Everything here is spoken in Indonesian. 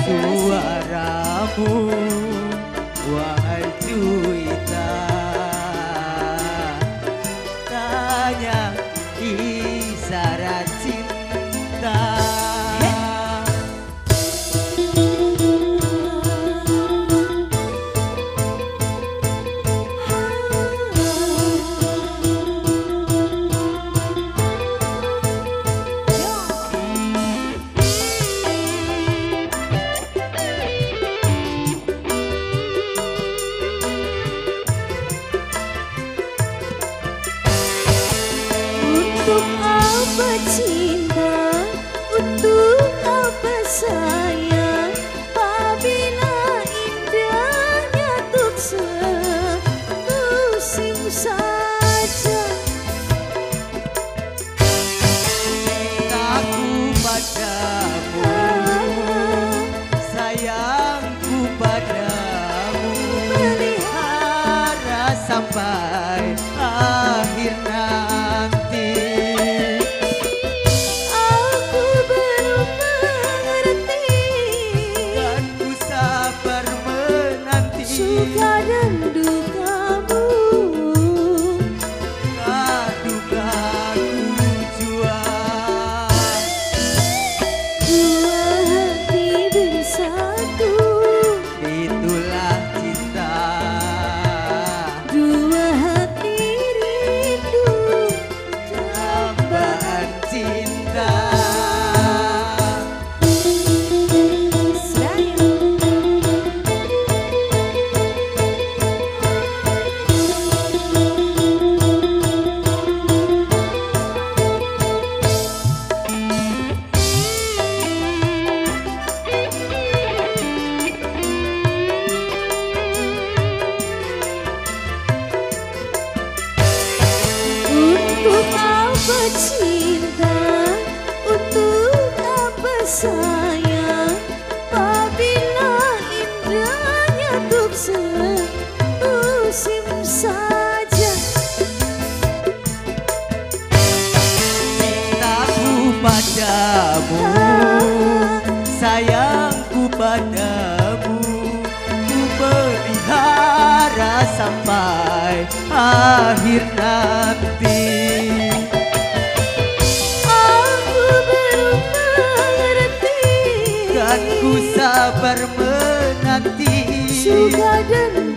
suaramu, wahai Juwita, tanya isyarat cinta. Untuk apa cinta, untuk apa sayang, apabila indahnya tuk semusim saja. Cintaku padamu, sayangku padamu, pelihara sampai akhir nanti. Aku belum mengerti, Dan ku sabar menanti suka dan dukamu. dukaku jua. Dua hati bersatu, Itulah cinta. dua hati rindu, Dambaan cinta. Untuk apa cinta, untuk apa sayang, apabila indahnya tuk semusim saja. Cintaku padamu, sayangku padamu, ku pelihara sampai akhir nanti. Aku belum mengerti, Dan ku sabar menanti suka dan